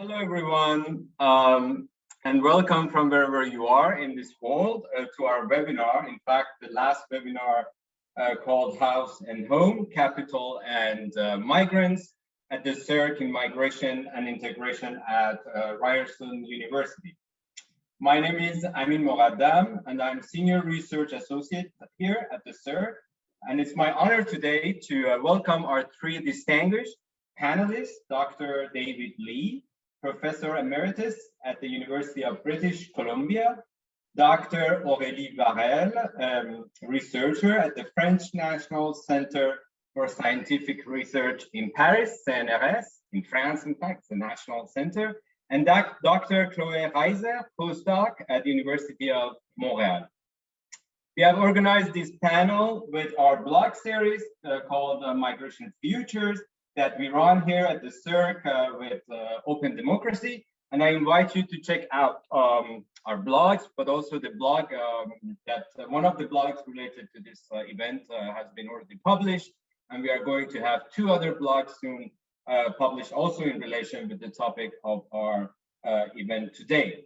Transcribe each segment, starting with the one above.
Hello, everyone, and welcome from wherever you are in this world to our webinar. In fact, the last webinar called House and Home, Capital and Migrants at the CERC in Migration and Integration at Ryerson University. My name is Amin Moraddam, and I'm Senior Research Associate here at the CERC. And it's my honor today to welcome our three distinguished panelists, Dr. David Lee, Professor Emeritus at the University of British Columbia, Dr. Aurélie Varel, researcher at the French National Center for Scientific Research in Paris, CNRS, in France, in fact, the National Center, and Dr. Chloé Reiser, postdoc at the University of Montreal. We have organized this panel with our blog series called Migrant Futures, that we run here at the CERC with Open Democracy. And I invite you to check out our blogs, but also the blog that one of the blogs related to this event has been already published. And we are going to have two other blogs soon published also in relation with the topic of our event today.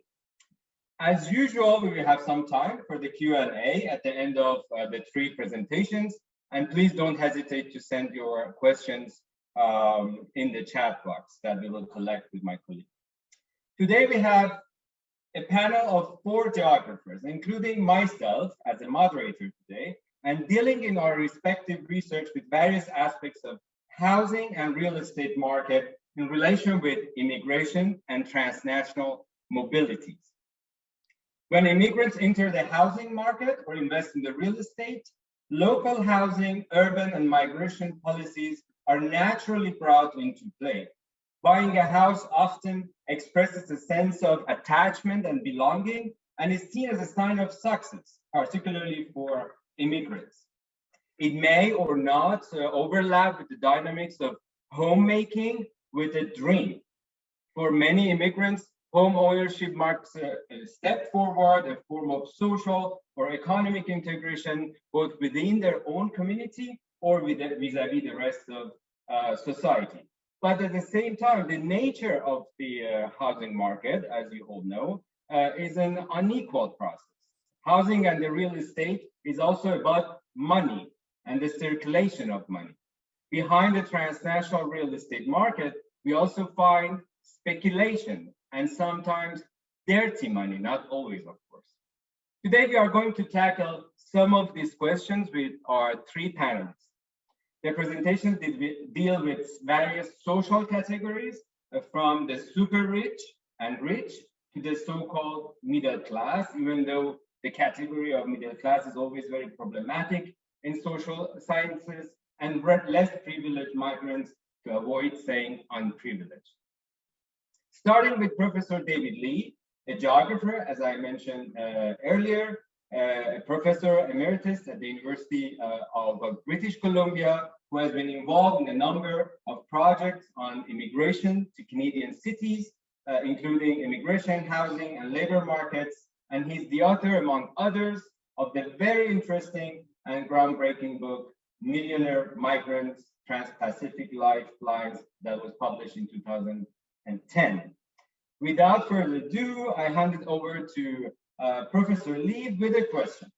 As usual, we will have some time for the Q&A at the end of the three presentations. And please don't hesitate to send your questions in the chat box that we will collect with my colleague. Today we have a panel of 4 geographers, including myself as a moderator today, and dealing in our respective research with various aspects of housing and real estate market in relation with immigration and transnational mobilities. When immigrants enter the housing market or invest in the real estate, local housing, urban and migration policies are naturally brought into play. Buying a house often expresses a sense of attachment and belonging and is seen as a sign of success, particularly for immigrants. It may or not overlap with the dynamics of homemaking with a dream. For many immigrants, home ownership marks a step forward, a form of social or economic integration, both within their own community or vis-a-vis the rest of society. But at the same time, the nature of the housing market, as you all know, is an unequal process. Housing and the real estate is also about money and the circulation of money. Behind the transnational real estate market, we also find speculation and sometimes dirty money, not always, of course. Today, we are going to tackle some of these questions with our 3 panelists. The presentation deal with various social categories from the super rich and rich to the so-called middle class, even though the category of middle class is always very problematic in social sciences, and less privileged migrants to avoid saying unprivileged. Starting with Professor David Lee, a geographer, as I mentioned earlier, a professor emeritus at the University of British Columbia, who has been involved in a number of projects on immigration to Canadian cities, including immigration, housing, and labor markets. And he's the author, among others, of the very interesting and groundbreaking book, Millionaire Migrants, Trans-Pacific Lifelines, that was published in 2010. Without further ado, I hand it over to Professor Lee with a question.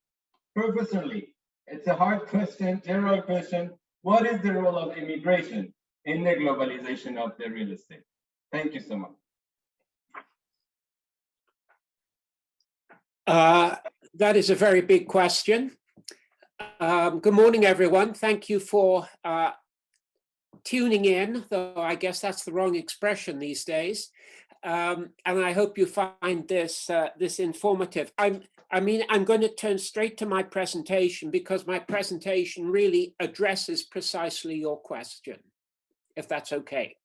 Professor Lee, it's a hard question, general question. What is the role of immigration in the globalization of the real estate? Thank you so much. That is a very big question. Good morning, everyone. Thank you for tuning in, though I guess that's the wrong expression these days. And I hope you find this informative. I'm going to turn straight to my presentation because my presentation really addresses precisely your question, if that's okay.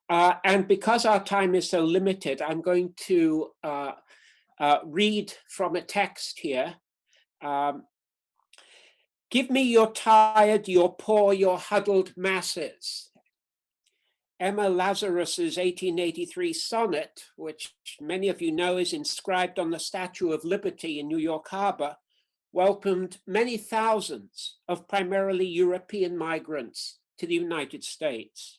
And because our time is so limited, I'm going to read from a text here. Give me your tired, your poor, your huddled masses. Emma Lazarus's 1883 sonnet, which many of you know is inscribed on the Statue of Liberty in New York Harbor, welcomed many thousands of primarily European migrants to the United States.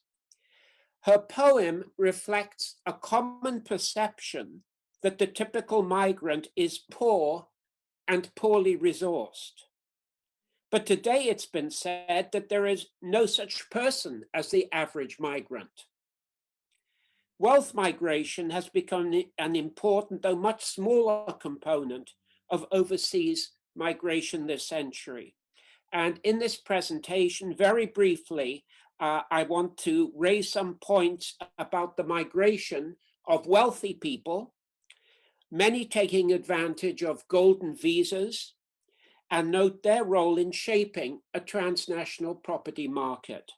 Her poem reflects a common perception that the typical migrant is poor and poorly resourced. But today it's been said that there is no such person as the average migrant. Wealth migration has become an important, though much smaller component of overseas migration this century. And in this presentation, very briefly, I want to raise some points about the migration of wealthy people, many taking advantage of golden visas, and note their role in shaping a transnational property market.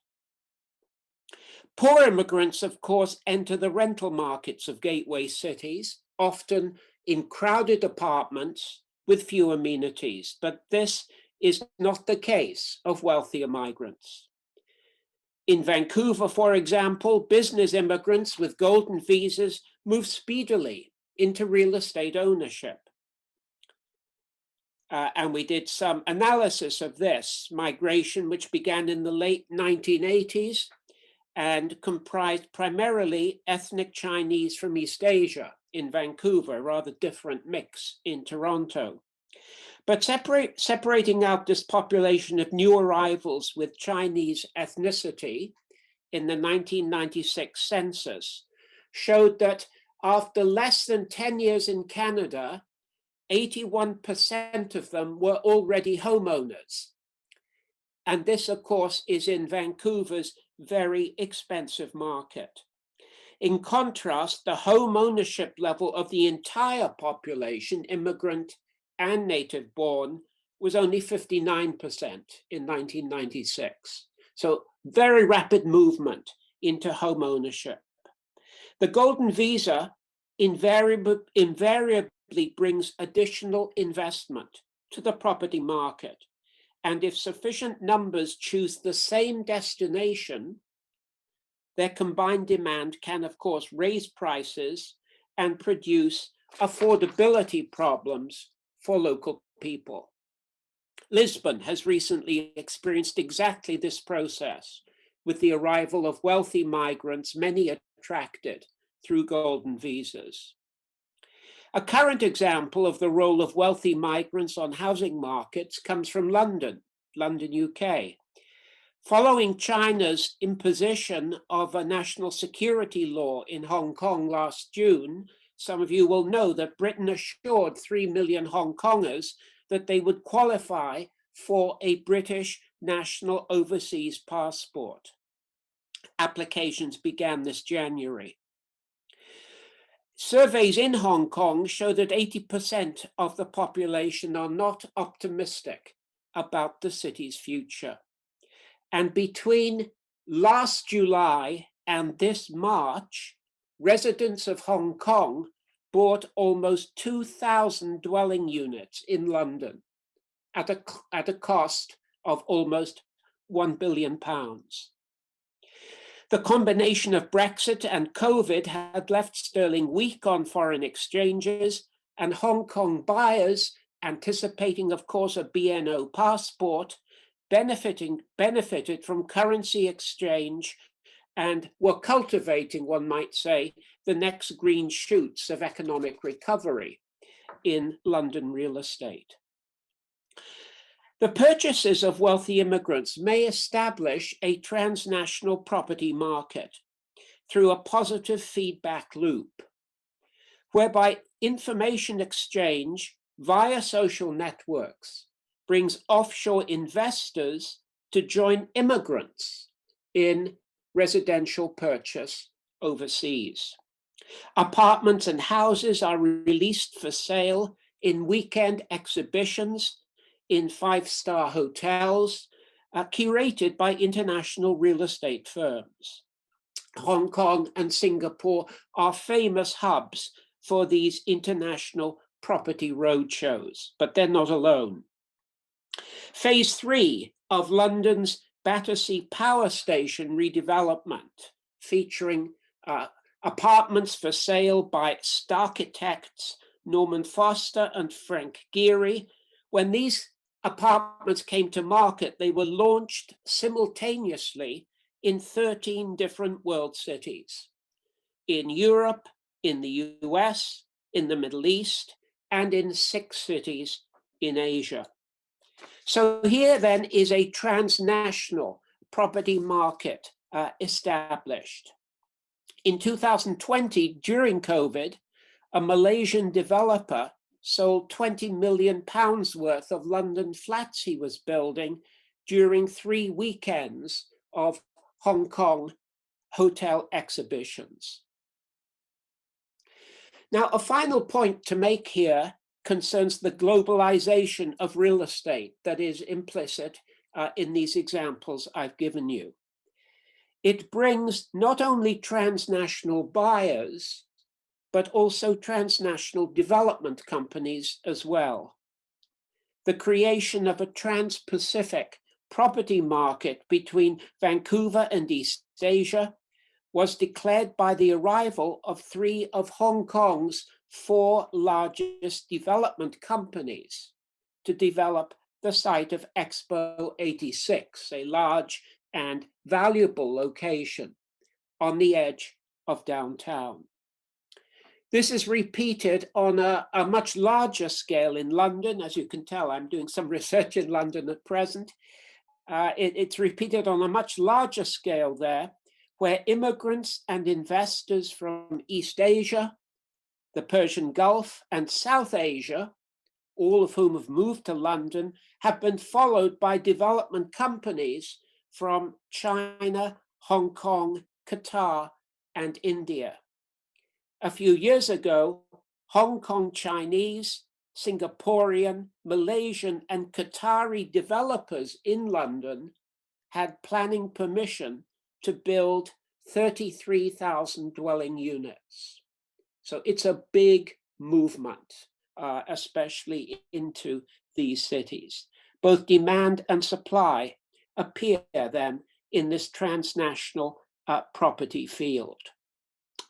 Poor immigrants, of course, enter the rental markets of gateway cities, often in crowded apartments with few amenities, but this is not the case of wealthier migrants. In Vancouver, for example, business immigrants with golden visas move speedily into real estate ownership. And we did some analysis of this migration, which began in the late 1980s and comprised primarily ethnic Chinese from East Asia in Vancouver, rather different mix in Toronto. But separating out this population of new arrivals with Chinese ethnicity in the 1996 census showed that after less than 10 years in Canada, 81% of them were already homeowners. And this, of course, is in Vancouver's very expensive market. In contrast, the home ownership level of the entire population, immigrant and native born, was only 59% in 1996. So very rapid movement into home ownership. The golden visa invariably brings additional investment to the property market. And if sufficient numbers choose the same destination, their combined demand can, of course, raise prices and produce affordability problems for local people. Lisbon has recently experienced exactly this process with the arrival of wealthy migrants, many attracted through golden visas. A current example of the role of wealthy migrants on housing markets comes from London, UK. Following China's imposition of a national security law in Hong Kong last June, some of you will know that Britain assured 3 million Hong Kongers that they would qualify for a British national overseas passport. Applications began this January. Surveys in Hong Kong show that 80% of the population are not optimistic about the city's future. And between last July and this March, residents of Hong Kong bought almost 2,000 dwelling units in London at a cost of almost £1 billion. The combination of Brexit and COVID had left sterling weak on foreign exchanges, and Hong Kong buyers, anticipating, of course, a BNO passport, benefited from currency exchange and were cultivating, one might say, the next green shoots of economic recovery in London real estate. The purchases of wealthy immigrants may establish a transnational property market through a positive feedback loop, whereby information exchange via social networks brings offshore investors to join immigrants in residential purchase overseas. Apartments and houses are released for sale in weekend exhibitions in five-star hotels, curated by international real estate firms. Hong Kong and Singapore are famous hubs for these international property roadshows, but they're not alone. Phase 3 of London's Battersea Power Station redevelopment, featuring apartments for sale by Starchitects Norman Foster and Frank Gehry. When these apartments came to market, they were launched simultaneously in 13 different world cities, in Europe, in the US, in the Middle East, and in 6 cities in Asia. So here then is a transnational property market established. In 2020, during COVID, a Malaysian developer sold £20 million worth of London flats he was building during 3 weekends of Hong Kong hotel exhibitions. Now, a final point to make here concerns the globalization of real estate that is implicit in these examples I've given you. It brings not only transnational buyers, but also transnational development companies as well. The creation of a trans-Pacific property market between Vancouver and East Asia was declared by the arrival of 3 of Hong Kong's 4 largest development companies to develop the site of Expo 86, a large and valuable location on the edge of downtown. This is repeated on a much larger scale in London. As you can tell, I'm doing some research in London at present. It's repeated on a much larger scale there, where immigrants and investors from East Asia, the Persian Gulf, and South Asia, all of whom have moved to London, have been followed by development companies from China, Hong Kong, Qatar, and India. A few years ago, Hong Kong Chinese, Singaporean, Malaysian, and Qatari developers in London had planning permission to build 33,000 dwelling units. So it's a big movement, especially into these cities. Both demand and supply appear then in this transnational property field.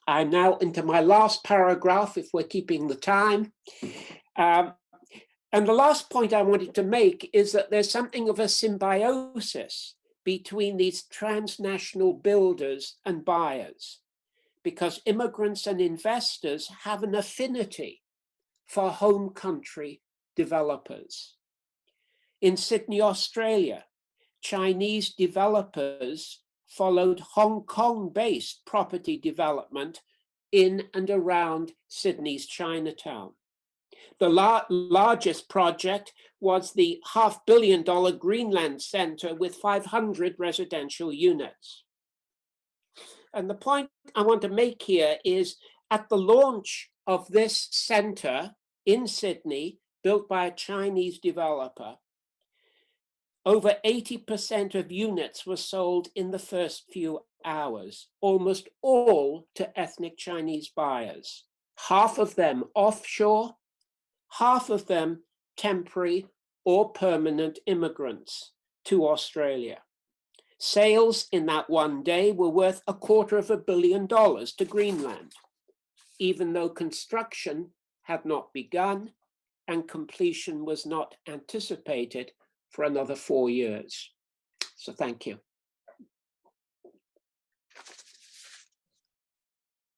I'm now into my last paragraph, if we're keeping the time. And the last point I wanted to make is that there's something of a symbiosis between these transnational builders and buyers, because immigrants and investors have an affinity for home country developers. In Sydney, Australia, Chinese developers followed Hong Kong-based property development in and around Sydney's Chinatown. The largest project was the $500 million Greenland Centre with 500 residential units. And the point I want to make here is at the launch of this centre in Sydney, built by a Chinese developer, over 80% of units were sold in the first few hours, almost all to ethnic Chinese buyers. Half of them offshore, half of them temporary or permanent immigrants to Australia. Sales in that one day were worth $250 million to Greenland, even though construction had not begun and completion was not anticipated for another 4 years. So thank you.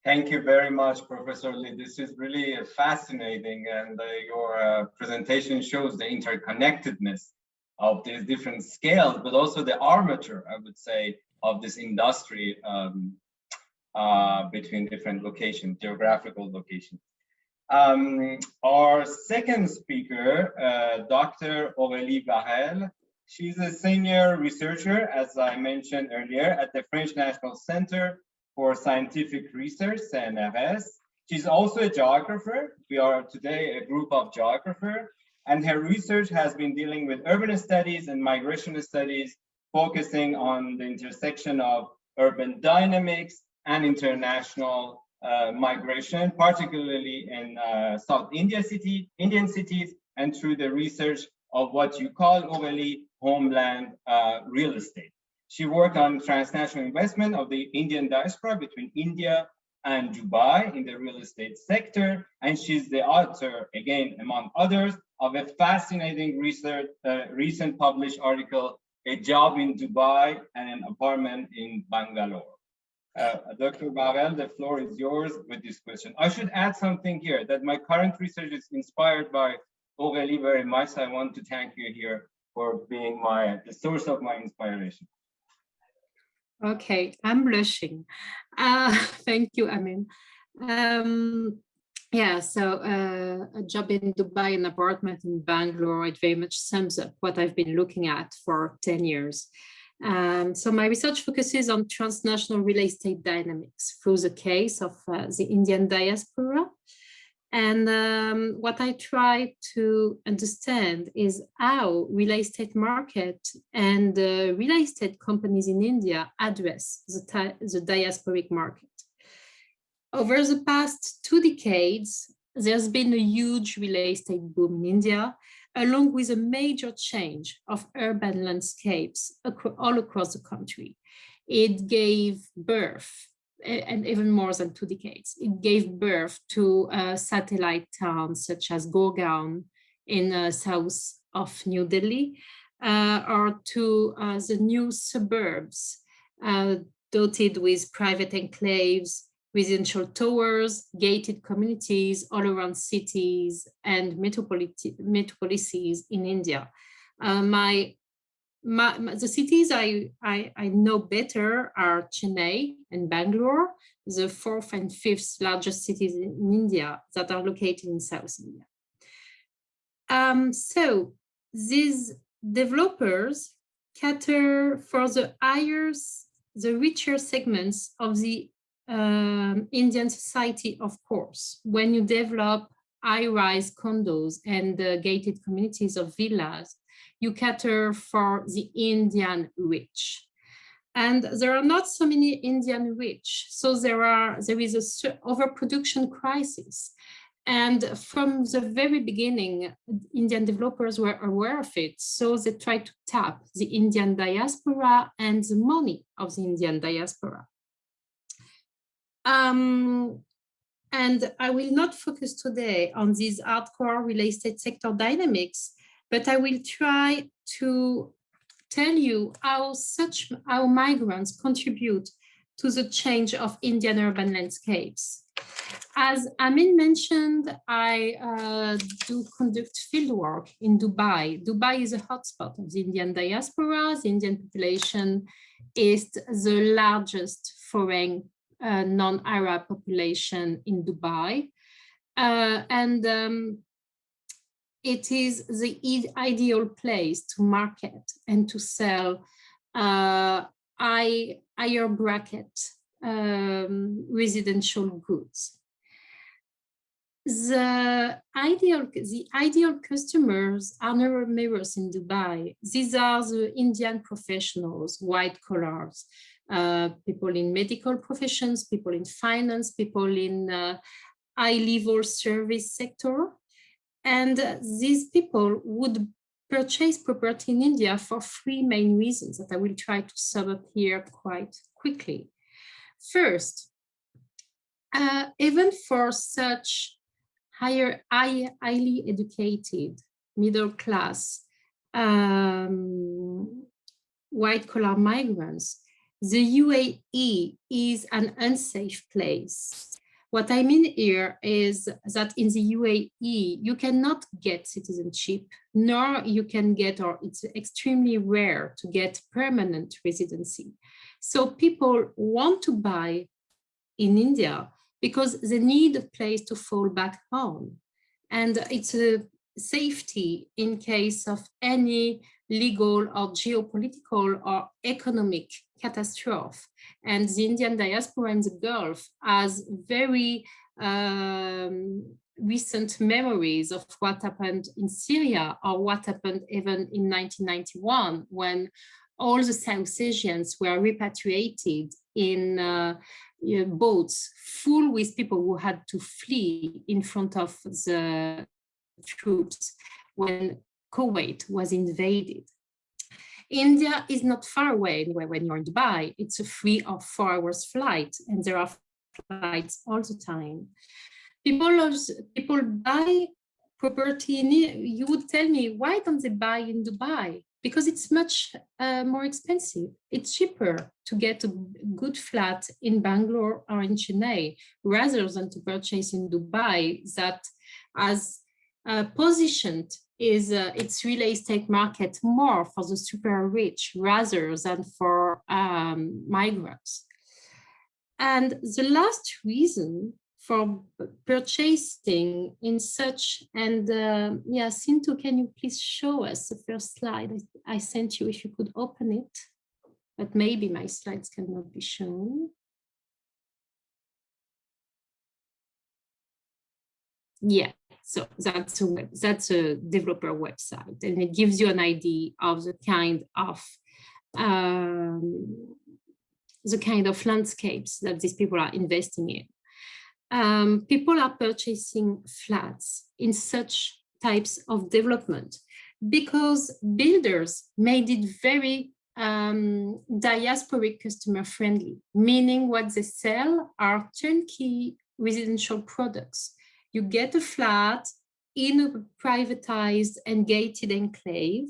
Thank you very much, Professor Lee. This is really fascinating, and your presentation shows the interconnectedness of these different scales, but also the armature, I would say, of this industry between different locations, geographical locations. Our second speaker, Dr. Aurélie Varel, she's a senior researcher, as I mentioned earlier, at the French National Center for Scientific Research, CNRS. She's also a geographer. We are today a group of geographers, and her research has been dealing with urban studies and migration studies, focusing on the intersection of urban dynamics and international migration, particularly in South Indian cities, and through the research of what you call, Aurélie, homeland real estate. She worked on transnational investment of the Indian diaspora between India and Dubai in the real estate sector, and she's the author, again, among others, of a fascinating research, recent published article a job in Dubai, and an apartment in Bangalore. Dr. Barel, the floor is yours with this question. I should add something here, that my current research is inspired by Aurélie very much. I want to thank you here for being the source of my inspiration. Okay, I'm blushing. Thank you, Amin. Yeah, so a job in Dubai, an apartment in Bangalore, it very much sums up what I've been looking at for 10 years. So my research focuses on transnational real estate dynamics through the case of the Indian diaspora. And what I try to understand is how real estate market and real estate companies in India address the diasporic market. Over the past 2 decades, there's been a huge real estate boom in India, along with a major change of urban landscapes all across the country. It gave birth, and even more than 2 decades, it gave birth to satellite towns such as Gurgaon in south of New Delhi, or to the new suburbs dotted with private enclaves, residential towers, gated communities all around cities and metropolises in India. The cities I know better are Chennai and Bangalore, the 4th and 5th largest cities in India that are located in South India. So these developers cater for the richer segments of the Indian society, of course. When you develop high-rise condos and gated communities of villas, you cater for the Indian rich. And there are not so many Indian rich, so there is an overproduction crisis. And from the very beginning, Indian developers were aware of it, so they tried to tap the Indian diaspora and the money of the Indian diaspora. And I will not focus today on these hardcore real estate sector dynamics, but I will try to tell you how migrants contribute to the change of Indian urban landscapes. As Amin mentioned, I do conduct fieldwork in Dubai. Dubai is a hotspot of the Indian diaspora. The Indian population is the largest foreign non-Arab population in Dubai. It is the ideal place to market and to sell higher bracket residential goods. The ideal customers are numerous in Dubai. These are the Indian professionals, white collars, people in medical professions, people in finance, people in high-level service sector. And these people would purchase property in India for 3 main reasons that I will try to sum up here quite quickly. First, even for such highly educated, middle-class, white-collar migrants, the UAE is an unsafe place. What I mean here is that in the UAE, you cannot get citizenship, nor you can get, or it's extremely rare to get permanent residency. So people want to buy in India because they need a place to fall back home. And it's a safety in case of any legal or geopolitical or economic catastrophe. And the Indian diaspora in the Gulf has very recent memories of what happened in Syria, or what happened even in 1991, when all the South Asians were repatriated in boats full with people who had to flee in front of the troops when Kuwait was invaded. India is not far away anyway when you're in Dubai. It's a 3 or 4 hours flight, and there are flights all the time. People buy property in, you would tell me, why don't they buy in Dubai? because it's much more expensive. It's cheaper to get a good flat in Bangalore or in Chennai rather than to purchase in Dubai that has positioned its real estate market more for the super rich rather than for migrants. And the last reason for purchasing in such, and yeah, Sintu, can you please show us the first slide I sent you, if you could open it, but maybe my slides cannot be shown. Yeah, so that's a developer website, and it gives you an idea of the kind of landscapes that these people are investing in. People are purchasing flats in such types of development because builders made it very diasporic customer friendly, meaning what they sell are turnkey residential products. You get a flat in a privatized and gated enclave.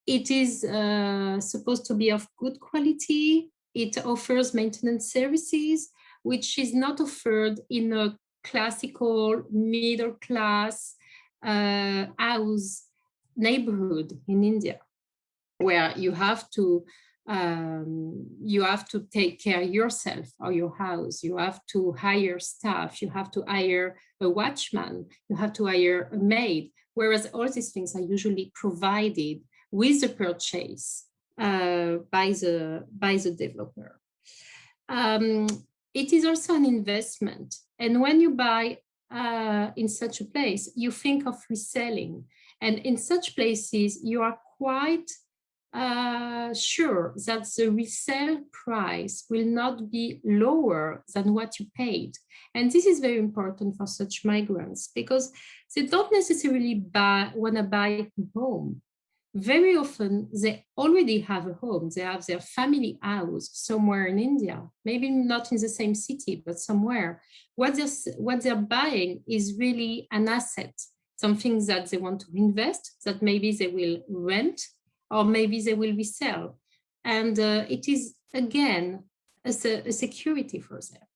It is supposed to be of good quality. It offers maintenance services, which is not offered in a classical middle class house neighborhood in India, where you have to take care yourself or your house. You have to hire staff. You have to hire a watchman. You have to hire a maid. Whereas all these things are usually provided with the purchase by the developer. It is also an investment. And when you buy in such a place, you think of reselling. And in such places, you are quite sure that the resale price will not be lower than what you paid. And this is very important for such migrants because they don't necessarily want to buy a home. Very often, they already have a home. They have their family house somewhere in India, maybe not in the same city, but somewhere. What they're buying is really an asset, something that they want to invest, that maybe they will rent, or maybe they will resell. And it is, again, a security for them.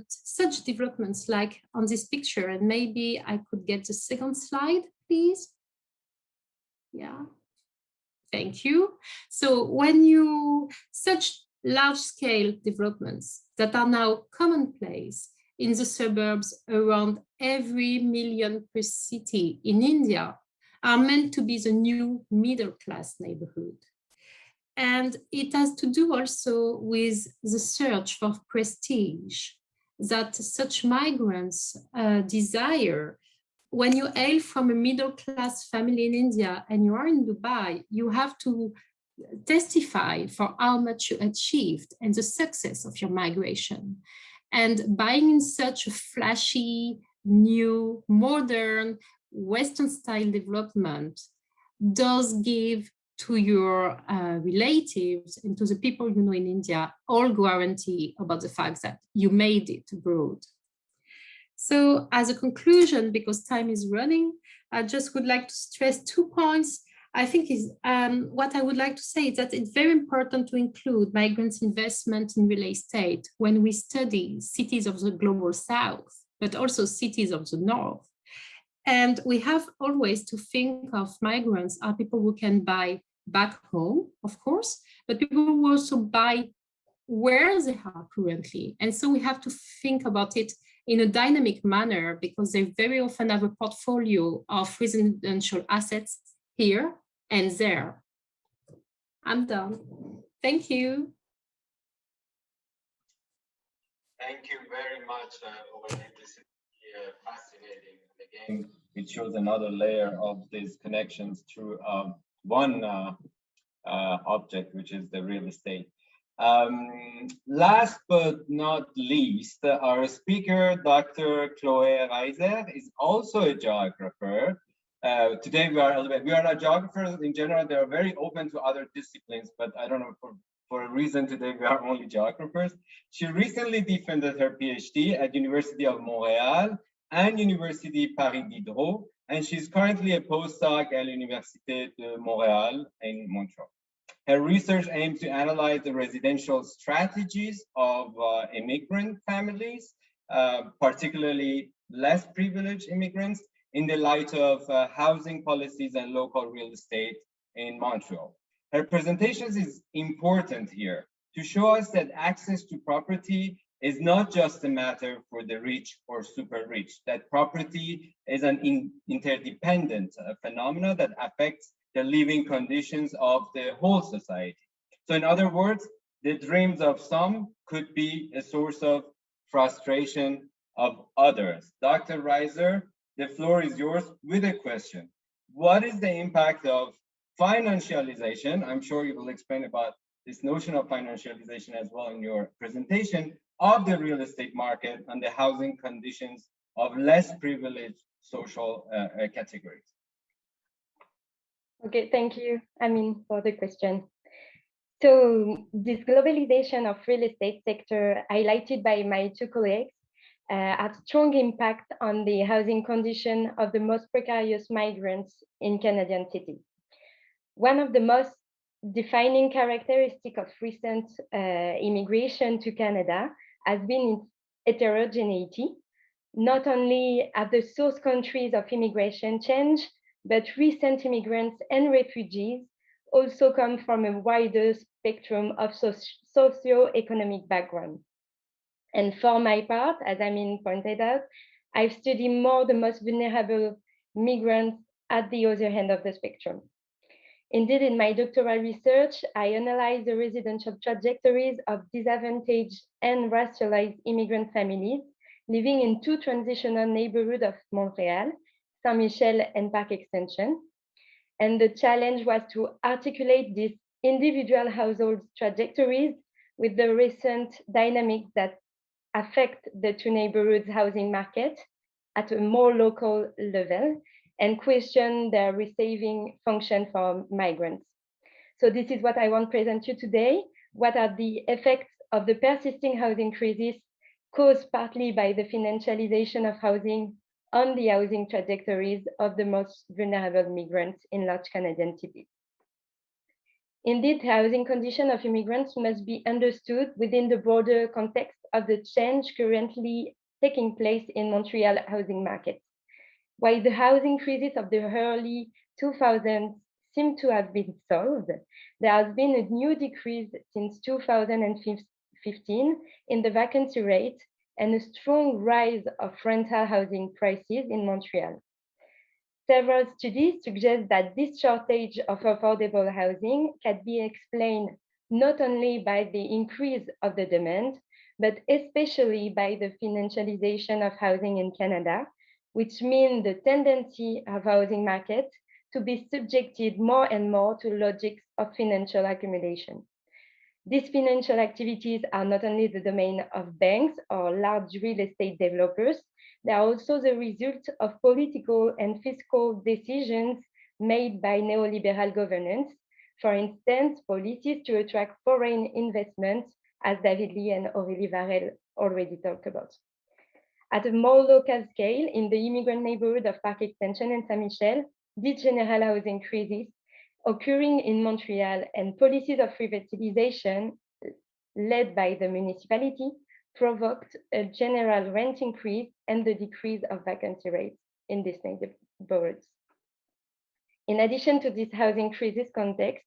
Such developments like on this picture, and maybe I could get the second slide, please. Yeah, thank you. So such large-scale developments that are now commonplace in the suburbs around every million per city in India are meant to be the new middle-class neighborhood. And it has to do also with the search for prestige that such migrants desire. When you hail from a middle-class family in India and you are in Dubai, you have to testify for how much you achieved and the success of your migration. And buying in such a flashy, new, modern, Western-style development does give to your relatives and to the people you know in India all guarantee about the fact that you made it abroad. So as a conclusion, because time is running, I just would like to stress 2 points. I think what I would like to say is that it's very important to include migrants' investment in real estate when we study cities of the global south, but also cities of the north. And we have always to think of migrants as people who can buy back home, of course, but people who also buy where they are currently. And so we have to think about it in a dynamic manner because they very often have a portfolio of residential assets here and there. I'm done. Thank you. Thank you very much, Aurélie. This is fascinating. Again, it shows another layer of these connections through one object, which is the real estate. Last but not least, our speaker, Dr. Chloé Reiser, is also a geographer. Today we are not geographers in general. They are very open to other disciplines, but I don't know, for a reason today we are only geographers. She recently defended her PhD at University of Montreal and University Paris Diderot and she's currently a postdoc at l'Université de Montréal in Montreal. Her research aims to analyze the residential strategies of immigrant families, particularly less privileged immigrants, in the light of housing policies and local real estate in Montreal. Her presentation is important here to show us that access to property is not just a matter for the rich or super rich, that property is an interdependent phenomena that affects the living conditions of the whole society. So in other words, the dreams of some could be a source of frustration of others. Dr. Reiser, the floor is yours with a question. What is the impact of financialization? I'm sure you will explain about this notion of financialization as well in your presentation of the real estate market and the housing conditions of less privileged social categories. Okay, thank you, Amin, for the question. So this globalization of real estate sector highlighted by my two colleagues had strong impact on the housing condition of the most precarious migrants in Canadian cities. One of the most defining characteristics of recent immigration to Canada has been its heterogeneity. Not only have the source countries of immigration changed, but recent immigrants and refugees also come from a wider spectrum of socio-economic background. And for my part, as Amin pointed out, I've studied more the most vulnerable migrants at the other end of the spectrum. Indeed, in my doctoral research, I analyzed the residential trajectories of disadvantaged and racialized immigrant families living in two transitional neighborhoods of Montreal, Saint-Michel and Park Extension. And the challenge was to articulate these individual household trajectories with the recent dynamics that affect the two neighborhoods' housing market at a more local level and question their receiving function for migrants. So this is what I want to present you today. What are the effects of the persisting housing crisis caused partly by the financialization of housing on the housing trajectories of the most vulnerable migrants in large Canadian cities? Indeed, the housing condition of immigrants must be understood within the broader context of the change currently taking place in Montreal housing market. While the housing crisis of the early 2000s seemed to have been solved, there has been a new decrease since 2015 in the vacancy rate and a strong rise of rental housing prices in Montreal. Several studies suggest that this shortage of affordable housing can be explained not only by the increase of the demand, but especially by the financialization of housing in Canada, which means the tendency of housing markets to be subjected more and more to logics of financial accumulation. These financial activities are not only the domain of banks or large real estate developers, they are also the result of political and fiscal decisions made by neoliberal governance. For instance, policies to attract foreign investments, as David Lee and Aurélie Varel already talked about. At a more local scale, in the immigrant neighborhood of Park Extension and Saint-Michel, this general housing crisis occurring in Montreal and policies of revitalization led by the municipality provoked a general rent increase and the decrease of vacancy rates in these neighborhoods. In addition to this housing crisis context,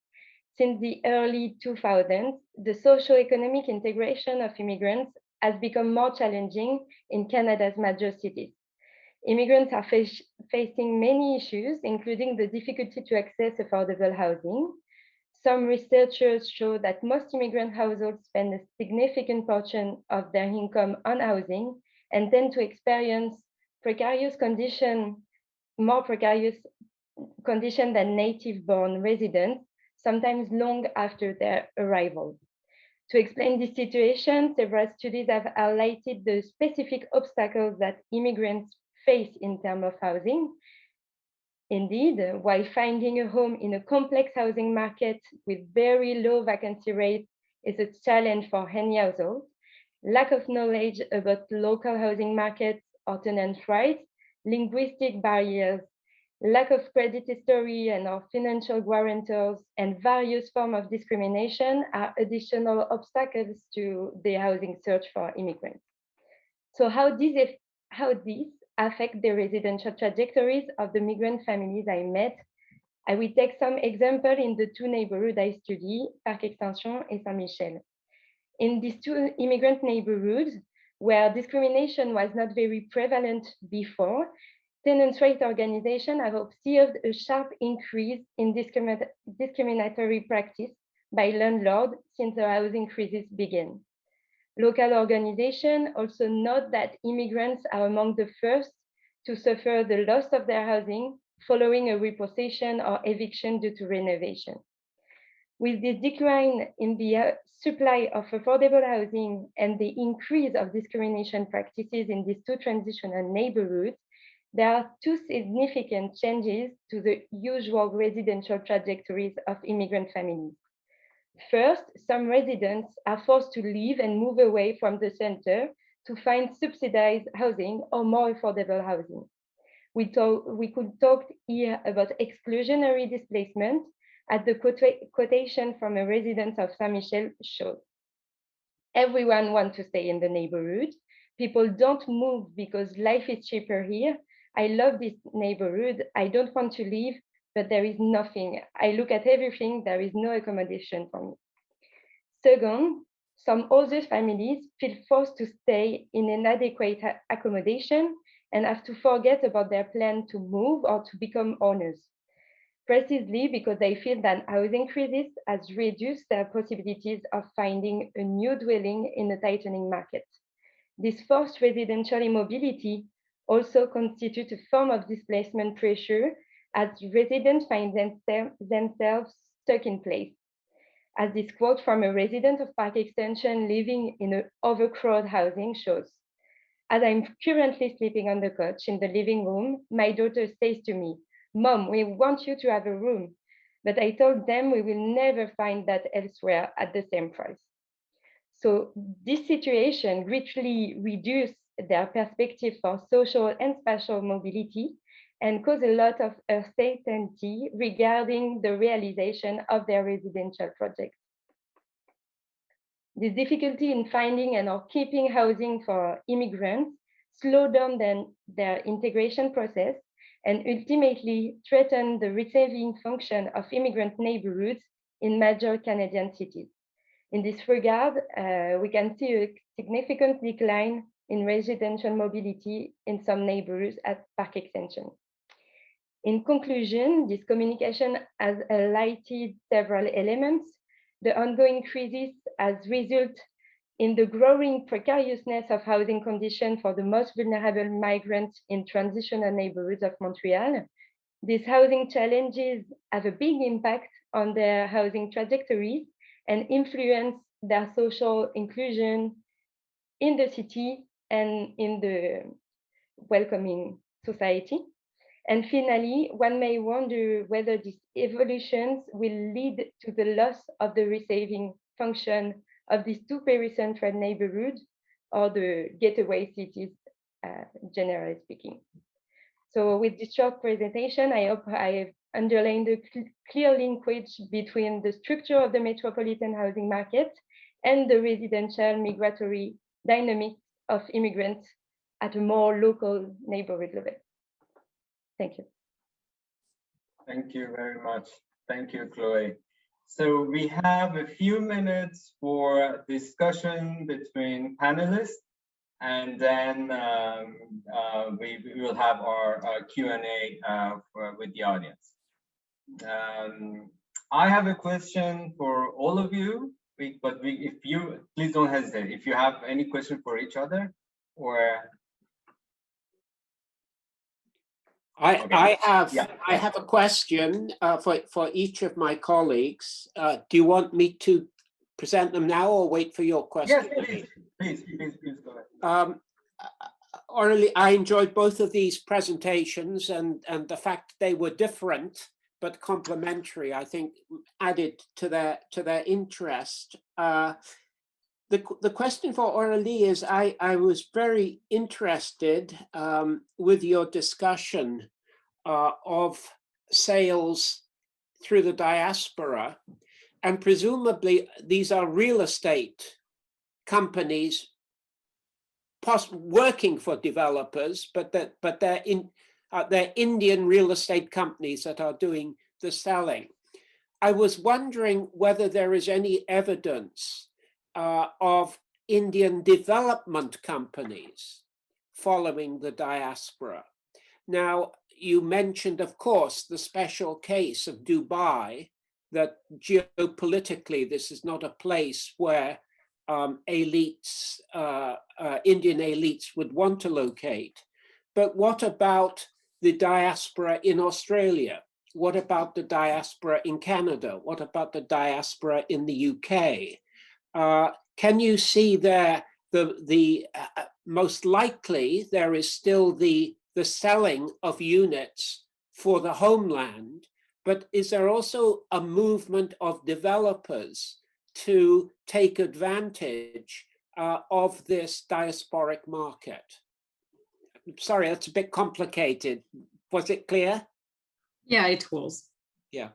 since the early 2000s, the socio-economic integration of immigrants has become more challenging in Canada's major cities. Immigrants are facing many issues, including the difficulty to access affordable housing. Some researchers show that most immigrant households spend a significant portion of their income on housing and tend to experience more precarious conditions than native-born residents, sometimes long after their arrival. To explain this situation, several studies have highlighted the specific obstacles that immigrants face in terms of housing. Indeed, while finding a home in a complex housing market with very low vacancy rates is a challenge for any household, lack of knowledge about local housing markets or tenant rights, linguistic barriers, Lack of credit history and or financial guarantors and various forms of discrimination are additional obstacles to the housing search for immigrants. So how these affect the residential trajectories of the migrant families I met? I will take some example in the two neighborhoods I study, Parc Extension and Saint-Michel. In these two immigrant neighborhoods, where discrimination was not very prevalent before, tenants' rights organizations have observed a sharp increase in discriminatory practice by landlords since the housing crisis began. Local organizations also note that immigrants are among the first to suffer the loss of their housing following a repossession or eviction due to renovation. With the decline in the supply of affordable housing and the increase of discrimination practices in these two transitional neighborhoods, there are two significant changes to the usual residential trajectories of immigrant families. First, some residents are forced to leave and move away from the center to find subsidized housing or more affordable housing. We could talk here about exclusionary displacement, as the quotation from a resident of Saint-Michel shows. Everyone wants to stay in the neighborhood. People don't move because life is cheaper here. I love this neighborhood. I don't want to leave, but there is nothing. I look at everything, there is no accommodation for me. Second, some other families feel forced to stay in inadequate accommodation and have to forget about their plan to move or to become owners, precisely because they feel that housing crisis has reduced their possibilities of finding a new dwelling in a tightening market. This forced residential immobility also constitutes a form of displacement pressure, as residents find themselves stuck in place. As this quote from a resident of Park Extension living in an overcrowded housing shows. As I'm currently sleeping on the couch in the living room, my daughter says to me, "Mom, we want you to have a room." But I told them we will never find that elsewhere at the same price. So this situation greatly reduced their perspective for social and spatial mobility and caused a lot of uncertainty regarding the realization of their residential projects. This difficulty in finding and or keeping housing for immigrants slowed down their integration process and ultimately threatened the receiving function of immigrant neighborhoods in major Canadian cities. In this regard, we can see a significant decline in residential mobility in some neighborhoods at Park Extension. In conclusion, this communication has highlighted several elements. The ongoing crisis has resulted in the growing precariousness of housing conditions for the most vulnerable migrants in transitional neighborhoods of Montreal. These housing challenges have a big impact on their housing trajectories and influence their social inclusion in the city and in the welcoming society. And finally, one may wonder whether these evolutions will lead to the loss of the receiving function of these two pericentral neighborhoods or the getaway cities, generally speaking. So with this short presentation, I hope I have underlined the clear linkage between the structure of the metropolitan housing market and the residential migratory dynamics of immigrants at a more local neighborhood level. Thank you. Thank you very much. Thank you, Chloe. So we have a few minutes for discussion between panelists, and then we will have our Q&A with the audience. I have a question for all of you, but if you, please don't hesitate. If you have any question for each other, or I have a question for each of my colleagues. Do you want me to present them now or wait for your question? Yes, please go ahead. I enjoyed both of these presentations, and the fact they were different but complementary, I think, added to their interest. The question for Aurélie is, I was very interested with your discussion of sales through the diaspora, and presumably these are real estate companies working for developers, but they're Indian real estate companies that are doing the selling. I was wondering whether there is any evidence of Indian development companies following the diaspora. Now, you mentioned, of course, the special case of Dubai, that geopolitically, this is not a place where elites, Indian elites would want to locate. But what about the diaspora in Australia? What about the diaspora in Canada? What about the diaspora in the UK? Can you see there the most likely there is still the selling of units for the homeland, but is there also a movement of developers to take advantage of this diasporic market? Sorry, that's a bit complicated. Was it clear? Yeah, it was. Yeah.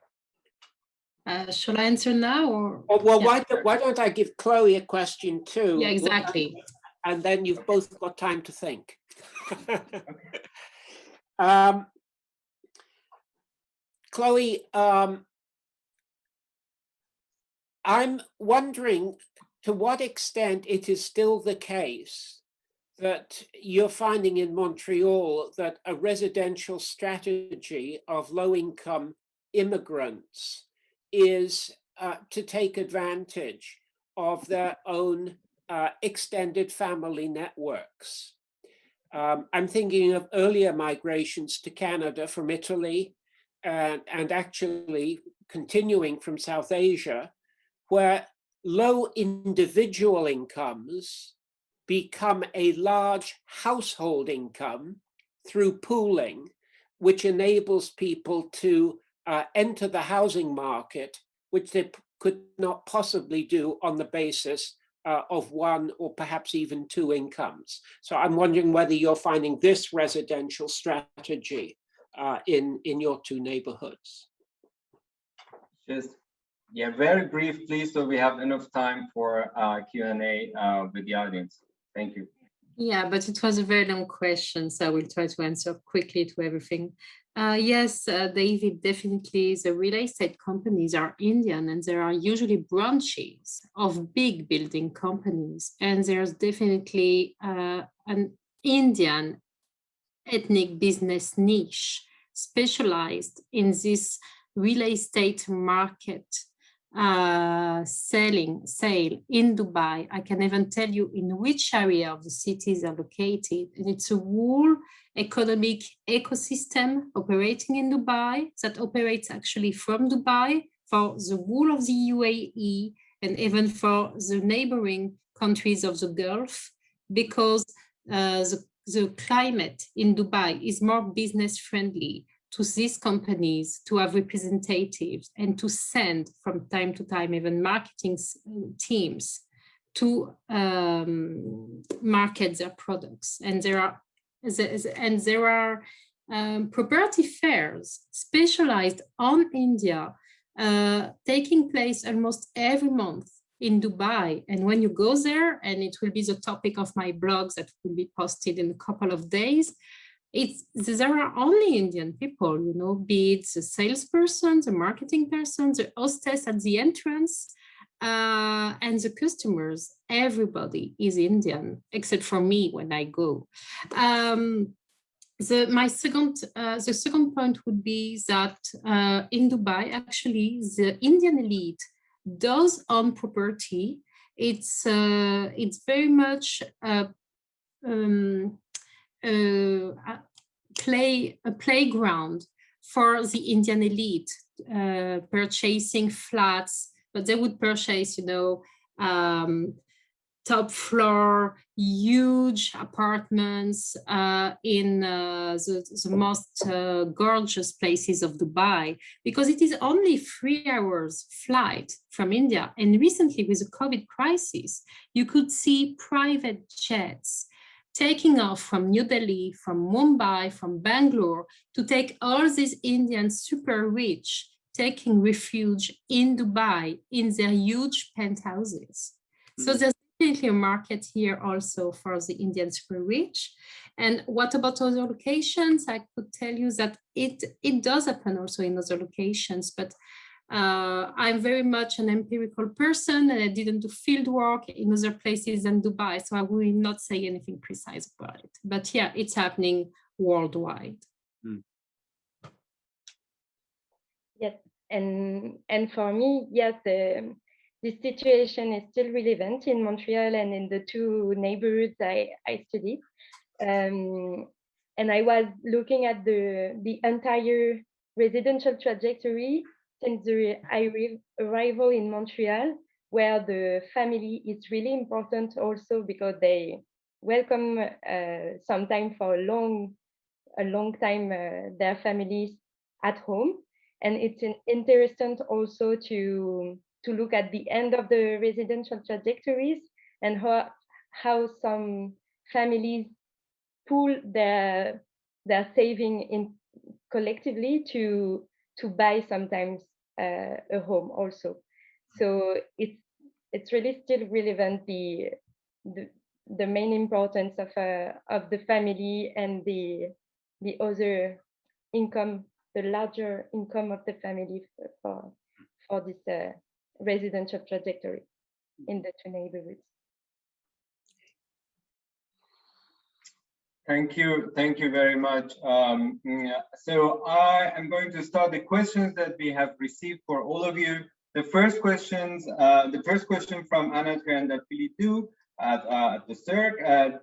Shall I answer now? Or? Oh, well, yeah. why don't I give Chloe a question too? Yeah, exactly. And then you've both got time to think. Chloe, I'm wondering to what extent it is still the case that you're finding in Montreal that a residential strategy of low-income immigrants is to take advantage of their own extended family networks. I'm thinking of earlier migrations to Canada from Italy and actually continuing from South Asia, where low individual incomes become a large household income through pooling, which enables people to enter the housing market, which they could not possibly do on the basis of one or perhaps even two incomes. So I'm wondering whether you're finding this residential strategy in your two neighborhoods. Just, yeah, very brief, please, so we have enough time for Q&A with the audience. Thank you. Yeah, but it was a very long question, so I will try to answer quickly to everything. Yes, David, definitely the real estate companies are Indian, and there are usually branches of big building companies. And there's definitely an Indian ethnic business niche specialized in this real estate market sale in Dubai. I can even tell you in which area of the cities are located. And it's a whole economic ecosystem operating in Dubai that operates actually from Dubai for the whole of the UAE and even for the neighboring countries of the Gulf, because the climate in Dubai is more business friendly to these companies to have representatives and to send from time to time even marketing teams to market their products. And there are property fairs specialized on India taking place almost every month in Dubai. And when you go there, and it will be the topic of my blogs that will be posted in a couple of days, there are only Indian people, you know, be it the salesperson, the marketing person, the hostess at the entrance, and the customers. Everybody is Indian, except for me when I go. The second point would be that in Dubai, actually, the Indian elite does own property. It's very much a playground for the Indian elite, purchasing flats, but they would purchase, you know, top floor, huge apartments in the most gorgeous places of Dubai, because it is only 3 hours flight from India. And recently with the COVID crisis, you could see private jets taking off from New Delhi, from Mumbai, from Bangalore, to take all these Indians super rich, taking refuge in Dubai in their huge penthouses. So there's definitely a market here also for the Indian super rich. And what about other locations? I could tell you that it does happen also in other locations, but I'm very much an empirical person, and I didn't do field work in other places than Dubai, so I will not say anything precise about it. But yeah, it's happening worldwide. Yes, and for me, yes, this situation is still relevant in Montreal and in the two neighborhoods I studied. And I was looking at the entire residential trajectory since the arrival in Montreal, where the family is really important also because they welcome sometime for a long time their families at home. And it's interesting also to look at the end of the residential trajectories and how some families pool their saving in collectively to buy sometimes a home also. So it's really still relevant, the main importance of the family and the other income, the larger income of the family for this residential trajectory in the two neighborhoods. Thank you very much. So I am going to start the questions that we have received for all of you. The first question from Anatri and Philippe at the CERC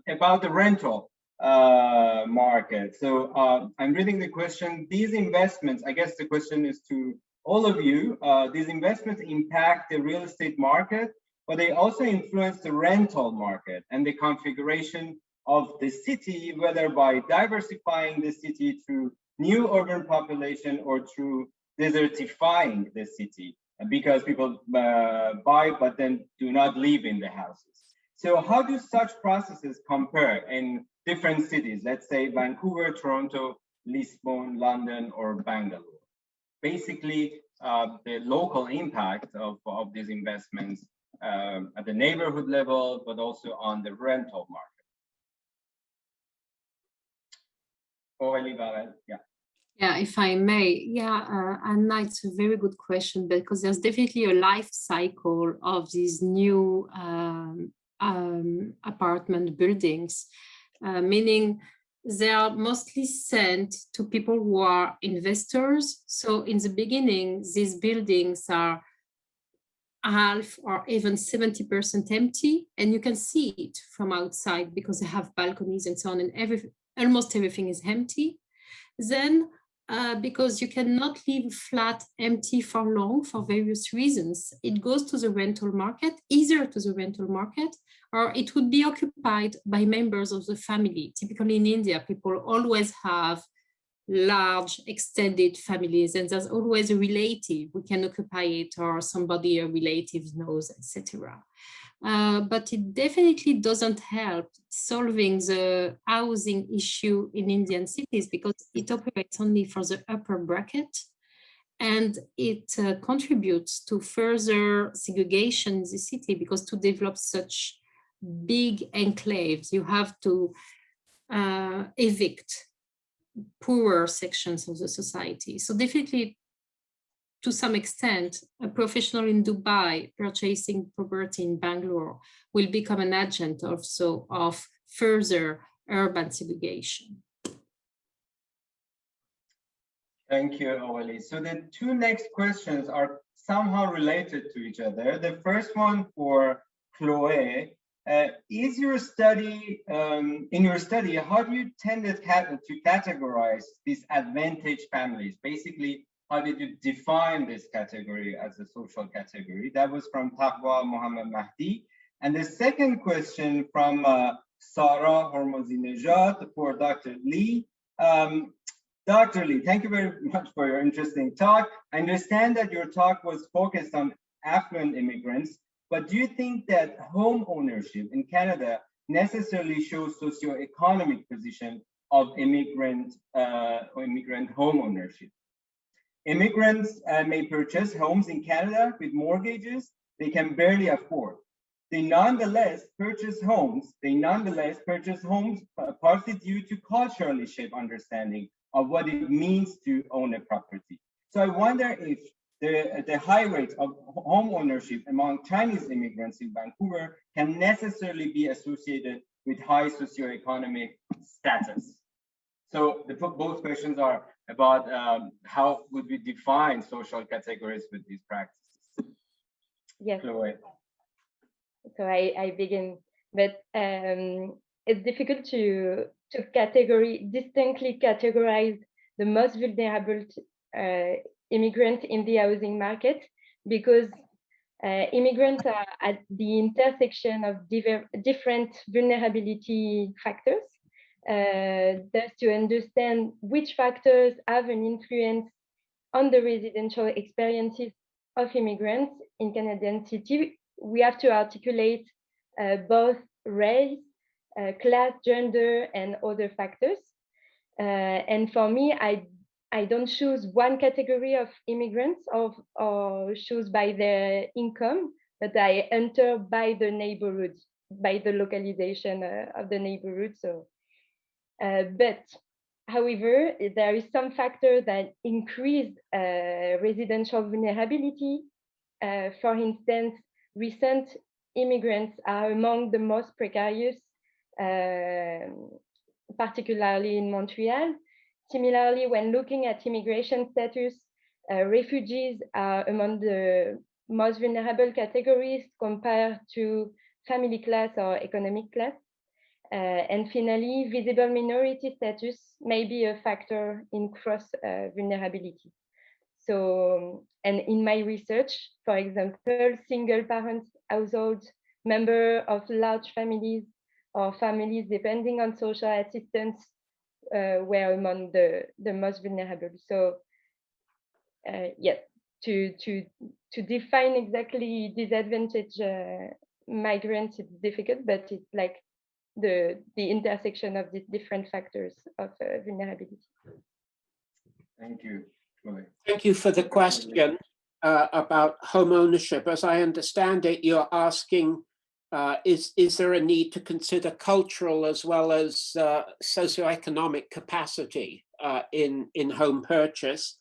about the rental market. So I'm reading the question. These investments, I guess the question is to all of you. These investments impact the real estate market, but they also influence the rental market and the configuration of the city, whether by diversifying the city through new urban population or through desertifying the city, because people buy but then do not live in the houses. So how do such processes compare in different cities, let's say Vancouver, Toronto, Lisbon, London, or Bangalore? Basically, the local impact of these investments at the neighborhood level, but also on the rental market. Yeah, if I may, Anna, it's a very good question, because there's definitely a life cycle of these new apartment buildings, meaning they are mostly sent to people who are investors. So in the beginning, these buildings are half or even 70% empty, and you can see it from outside because they have balconies and so on, and almost everything is empty. Then, because you cannot leave a flat empty for long for various reasons, it goes to the rental market, either to the rental market, or it would be occupied by members of the family. Typically in India, people always have large extended families, and there's always a relative who can occupy it, or somebody a relative knows, etc. But it definitely doesn't help solving the housing issue in Indian cities, because it operates only for the upper bracket, and it contributes to further segregation in the city, because to develop such big enclaves, you have to evict poorer sections of the society. So definitely, to some extent, a professional in Dubai purchasing property in Bangalore will become an agent also of further urban segregation. Thank you, Aurélie. So the two next questions are somehow related to each other. The first one for Chloé. In your study, how do you tend to categorize these advantaged families? Basically, how did you define this category as a social category? That was from Taqwa Mohammed Mahdi. And the second question from Sarah Hormozi-Nejad for Dr. Lee. Dr. Lee, thank you very much for your interesting talk. I understand that your talk was focused on affluent immigrants, but do you think that home ownership in Canada necessarily shows socioeconomic position of immigrant home ownership. Immigrants may purchase homes in Canada with mortgages they can barely afford. They nonetheless purchase homes. Partly due to culturally shaped understanding of what it means to own a property. So I wonder if the high rate of home ownership among Chinese immigrants in Vancouver can necessarily be associated with high socioeconomic status. So both questions are about how would we define social categories with these practices? Yes. Chloe. So I begin, but it's difficult to distinctly categorize the most vulnerable immigrants in the housing market, because immigrants are at the intersection of different vulnerability factors. Thus, to understand which factors have an influence on the residential experiences of immigrants in Canadian city, we have to articulate both race, class, gender, and other factors. And for me, I don't choose one category of immigrants or choose by their income, but I enter by the neighborhood, by the localization of the neighborhood. So, but however, there is some factor that increase residential vulnerability. For instance, recent immigrants are among the most precarious, particularly in Montreal. Similarly, when looking at immigration status, refugees are among the most vulnerable categories compared to family class or economic class. And finally, visible minority status may be a factor in cross vulnerability. So, and in my research, for example, single parent households, member of large families, or families depending on social assistance were among the most vulnerable. So, yes, to define exactly disadvantaged migrants, it's difficult, but it's like the intersection of these different factors of vulnerability. Thank you, Chloe. Thank you for the question about home ownership. As I understand it, you're asking, is there a need to consider cultural as well as socioeconomic capacity in home purchase?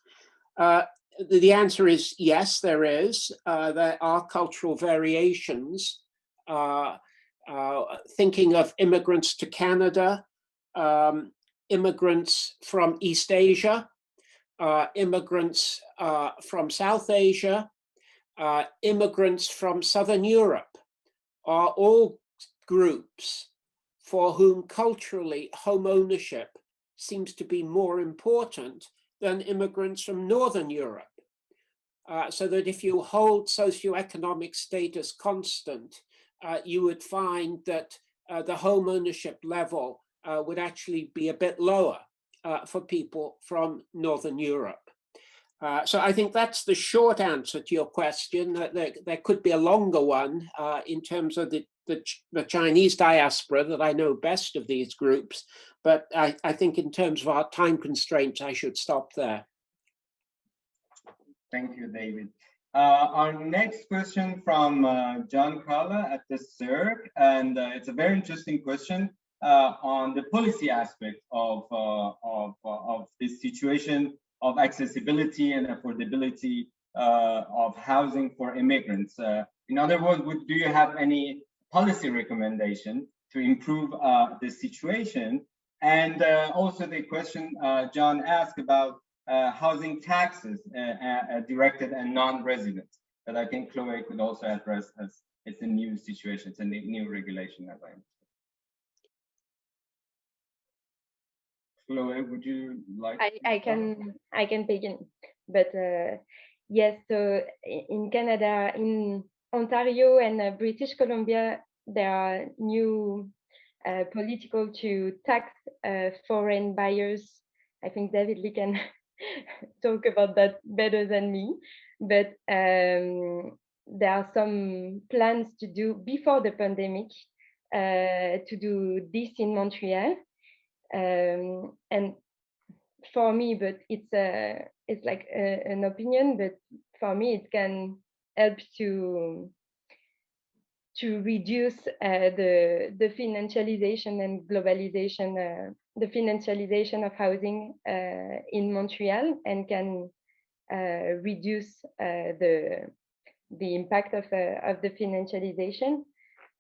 The answer is yes, there is. There are cultural variations. Thinking of immigrants to Canada, immigrants from East Asia, immigrants from South Asia, immigrants from Southern Europe are all groups for whom culturally home ownership seems to be more important than immigrants from Northern Europe. So that if you hold socioeconomic status constant, you would find that the home ownership level would actually be a bit lower for people from Northern Europe. So I think that's the short answer to your question. There could be a longer one in terms of the Chinese diaspora that I know best of these groups, but I think in terms of our time constraints, I should stop there. Thank you, David. Our next question from John Carla at the CERC, and it's a very interesting question on the policy aspect of this situation of accessibility and affordability of housing for immigrants. In other words, do you have any policy recommendation to improve the situation? And also the question John asked about housing taxes directed and non-resident, that I think Chloe could also address, as it's a new situation, it's a new regulation. As I understand. Chloe, would you like? I can begin, but yes. So in Canada, in Ontario and British Columbia, there are new political to tax foreign buyers. I think David Lee can talk about that better than me, but there are some plans to do before the pandemic to do this in Montreal. And for me, but it's like an opinion, but for me it can help to reduce the financialization and globalization, the financialization of housing in Montreal, and can reduce the impact of the financialization.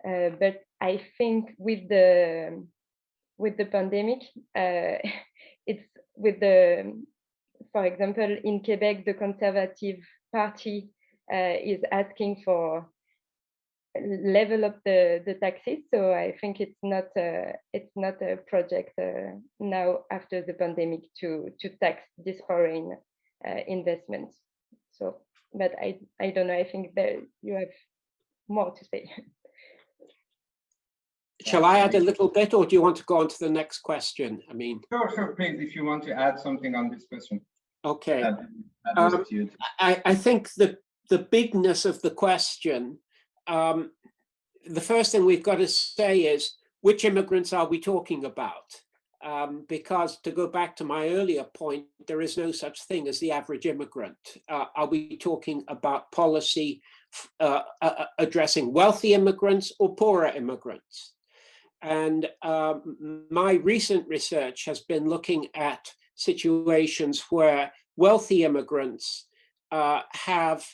But I think with the pandemic, it's with for example, in Quebec, the Conservative Party is asking for level up the taxes. So I think it's not a project now after the pandemic to tax this foreign investments. So, but I don't know. I think that you have more to say. Shall I add a little bit, or do you want to go on to the next question? I mean, sure, please, if you want to add something on this question. Okay. I think the bigness of the question, the first thing we've got to say is, which immigrants are we talking about? Because to go back to my earlier point, there is no such thing as the average immigrant. Are we talking about policy addressing wealthy immigrants or poorer immigrants? And my recent research has been looking at situations where wealthy immigrants have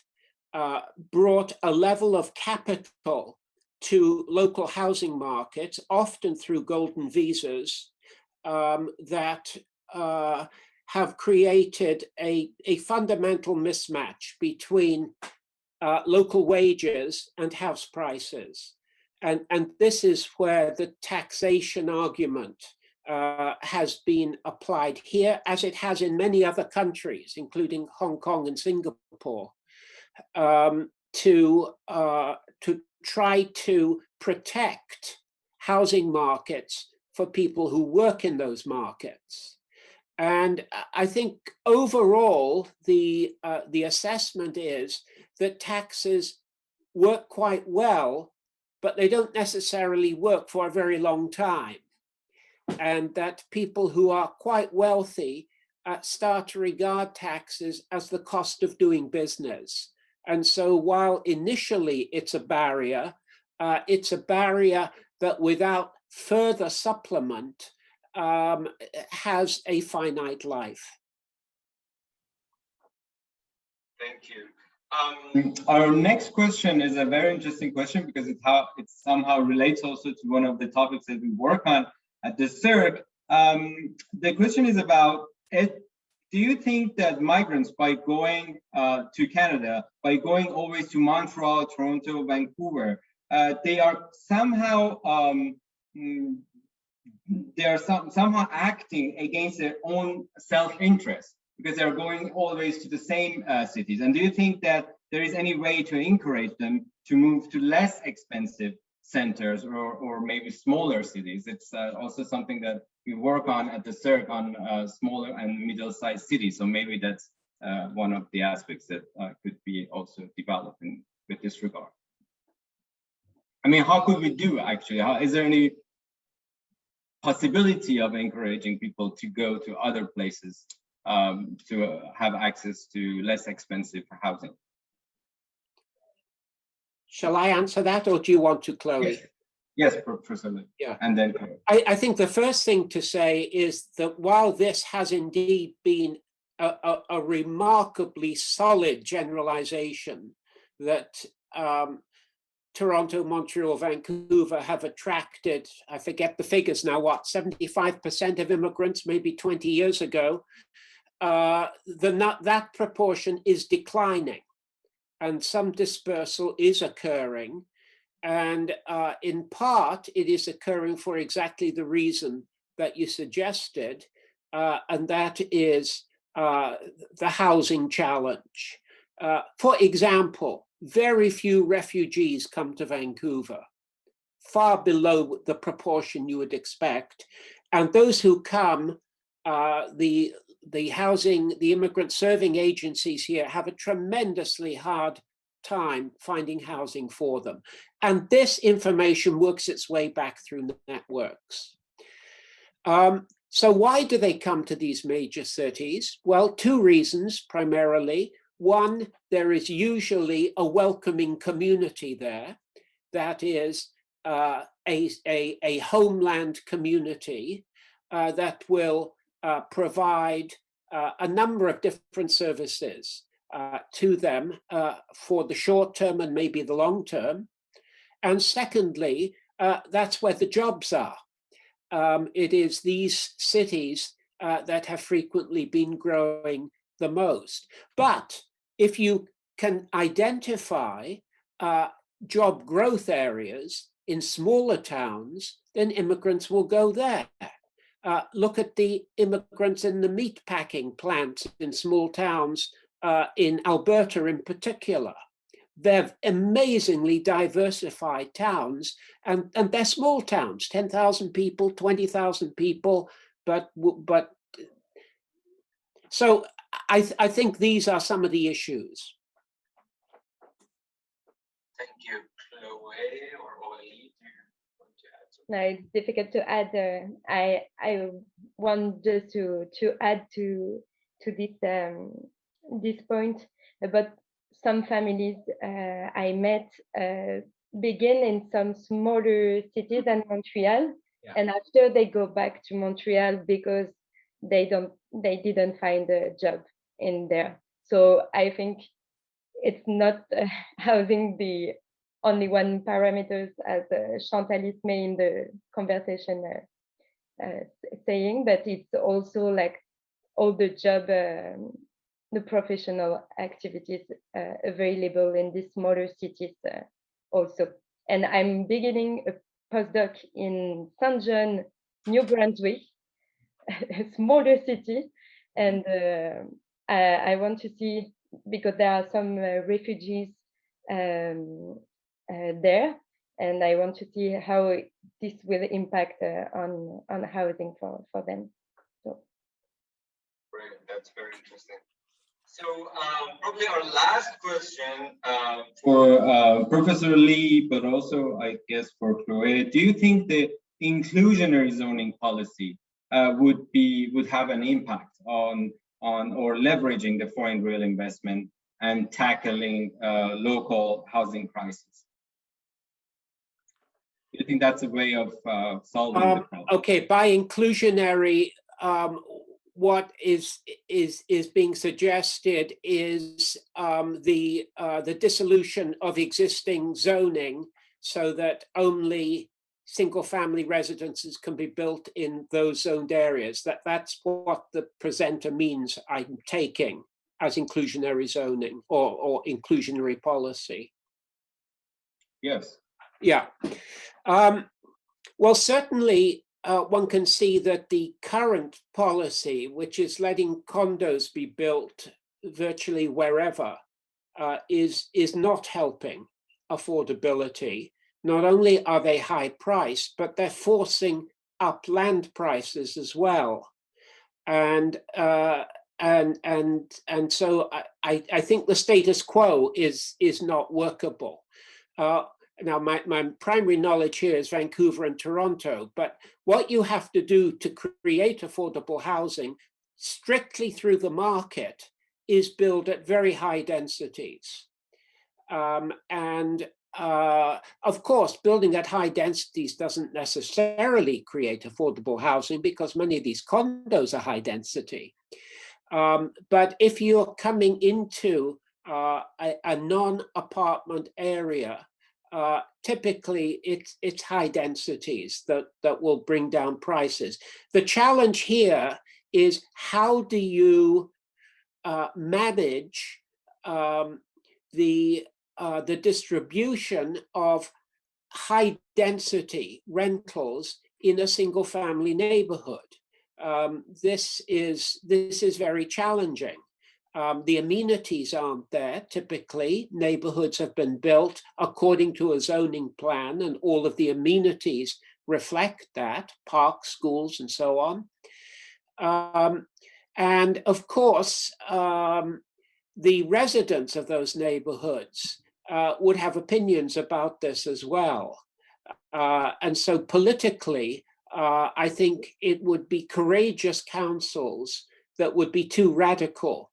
brought a level of capital to local housing markets, often through golden visas, that have created a fundamental mismatch between local wages and house prices. And this is where the taxation argument has been applied here, as it has in many other countries, including Hong Kong and Singapore, to try to protect housing markets for people who work in those markets. And I think overall, the assessment is that taxes work quite well, but they don't necessarily work for a very long time. And that people who are quite wealthy start to regard taxes as the cost of doing business. And so while initially it's a barrier that without further supplement has a finite life. Thank you. Our next question is a very interesting question because it somehow relates also to one of the topics that we work on at the CERC. The question is about it. Do you think that migrants, by going to Canada, by going always to Montreal, Toronto, Vancouver, they are somehow somehow acting against their own self-interest, because they're going always to the same cities? And do you think that there is any way to encourage them to move to less expensive centers or maybe smaller cities? It's also something that we work on at the CERC on smaller and middle-sized cities. So maybe that's one of the aspects that could be also developed with this regard. I mean, how could we do actually? Is there any possibility of encouraging people to go to other places to have access to less expensive housing? Shall I answer that, or do you want to, Chloe? Yes, Professor Lee. Yeah. And then I think the first thing to say is that while this has indeed been a remarkably solid generalization that Toronto, Montreal, Vancouver have attracted, I forget the figures now, what, 75% of immigrants maybe 20 years ago, that proportion is declining, and some dispersal is occurring. And in part, it is occurring for exactly the reason that you suggested, and that is the housing challenge. For example, very few refugees come to Vancouver, far below the proportion you would expect. And those who come, the immigrant serving agencies here have a tremendously hard time finding housing for them. And this information works its way back through networks. So why do they come to these major cities? Well, two reasons primarily. One, there is usually a welcoming community there. That is a homeland community that will provide a number of different services to them for the short term and maybe the long term. And secondly, that's where the jobs are. It is these cities that have frequently been growing the most. But if you can identify job growth areas in smaller towns, then immigrants will go there. Look at the immigrants in the meat packing plants in small towns in Alberta in particular. They're amazingly diversified towns, and they're small towns, 10,000 people, 20,000 people, but so I think these are some of the issues. Thank you, Chloe or Oli. No, it's difficult to add. I want just to add to this point about some families I met begin in some smaller cities than Montreal, and after they go back to Montreal because they didn't find a job in there. So I think it's not housing the only one parameters, as Chantal is may in the conversation saying, but it's also like all the job, the professional activities available in these smaller cities also. And I'm beginning a postdoc in St. John, New Brunswick, a smaller city, and I want to see, because there are some refugees there, and I want to see how this will impact on housing for them. So. Great, that's very interesting. So probably our last question for Professor Lee, but also I guess for Chloe, do you think the inclusionary zoning policy would have an impact on or leveraging the foreign real investment and tackling local housing crisis? Do you think that's a way of solving the problem? Okay, by inclusionary, what is being suggested is the dissolution of existing zoning so that only single-family residences can be built in those zoned areas. That's what the presenter means, I'm taking, as inclusionary zoning or inclusionary policy. Yes. Yeah. Well, certainly one can see that the current policy, which is letting condos be built virtually wherever, is not helping affordability. Not only are they high priced, but they're forcing up land prices as well. And so I think the status quo is not workable. Now, my primary knowledge here is Vancouver and Toronto, but what you have to do to create affordable housing strictly through the market is build at very high densities. Of course, building at high densities doesn't necessarily create affordable housing because many of these condos are high density. But if you're coming into a non-apartment area, typically it's high densities that will bring down prices. The challenge here is how do you manage the distribution of high density rentals in a single family neighborhood. This is very challenging. The amenities aren't there. Typically, neighborhoods have been built according to a zoning plan, and all of the amenities reflect that, parks, schools, and so on. And of course, the residents of those neighborhoods would have opinions about this as well. And so politically, I think it would be courageous councils that would be too radical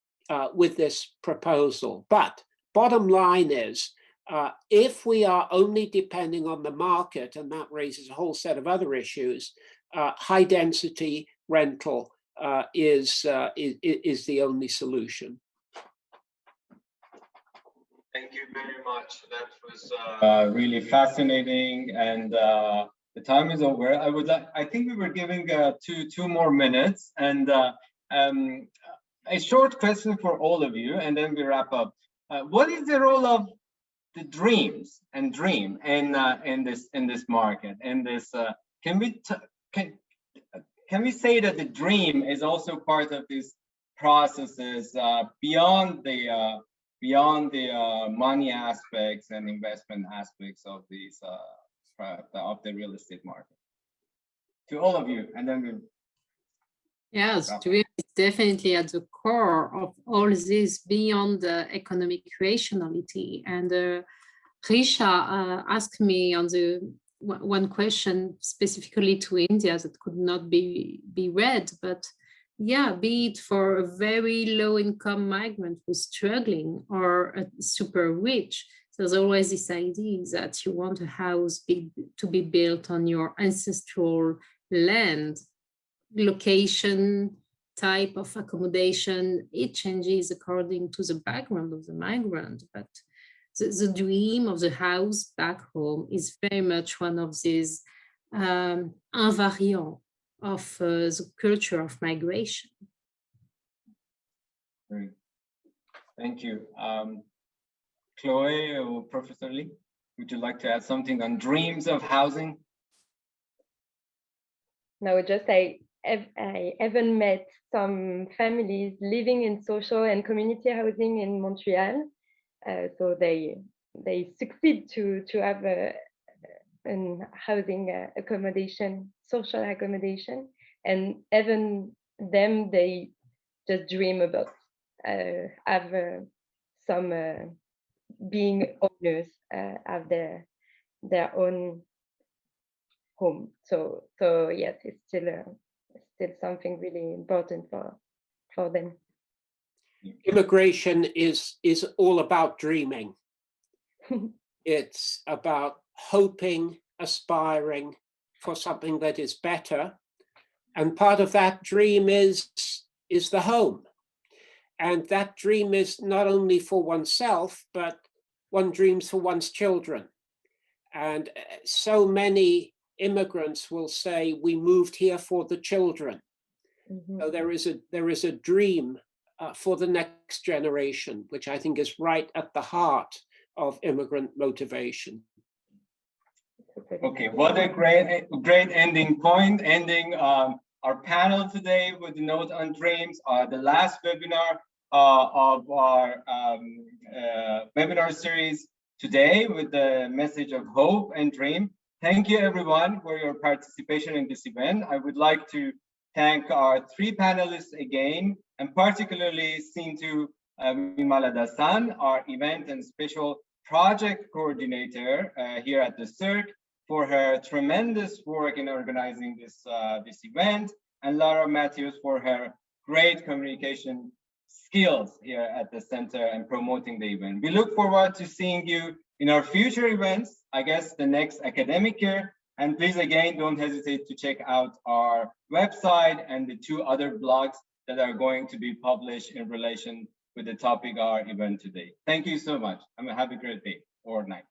with this proposal. But bottom line is, if we are only depending on the market, and that raises a whole set of other issues, high density rental is the only solution. Thank you very much. That was really fascinating, and the time is over. I think we were giving two more minutes, and a short question for all of you, and then we wrap up. What is the role of the dreams and dream in this market? And this can we say that the dream is also part of these processes beyond the money aspects and investment aspects of these of the real estate market? To all of you, and then we. Yes, dream is definitely at the core of all this beyond the economic rationality. And Risha asked me on the one question specifically to India that could not be read, but yeah, be it for a very low income migrant who's struggling or a super rich, there's always this idea that you want a house to be built on your ancestral land. Location, type of accommodation, it changes according to the background of the migrant, but the dream of the house back home is very much one of these invariants of the culture of migration. Great. Thank you. Chloe or Professor Lee, would you like to add something on dreams of housing? No, just I haven't met some families living in social and community housing in Montreal. So they succeed to have an housing accommodation, social accommodation, and even them, they just dream about have some being owners of their own home. So yes, it's still something really important for them. Immigration is all about dreaming. It's about hoping, aspiring for something that is better. And part of that dream is the home. And that dream is not only for oneself, but one dreams for one's children. And so many immigrants will say, we moved here for the children. Mm-hmm. So there is a dream for the next generation, which I think is right at the heart of immigrant motivation. Okay, what a great ending point, ending our panel today with the note on dreams, the last webinar of our webinar series today with the message of hope and dream. Thank you everyone for your participation in this event. I would like to thank our three panelists again, and particularly Sintu Vimaladasan, our event and special project coordinator here at the CERC, for her tremendous work in organizing this event, and Laura Matthews for her great communication skills here at the center and promoting the event. We look forward to seeing you in our future events, I guess the next academic year. And please, again, don't hesitate to check out our website and the two other blogs that are going to be published in relation with the topic of our event today. Thank you so much. Have a great day or night.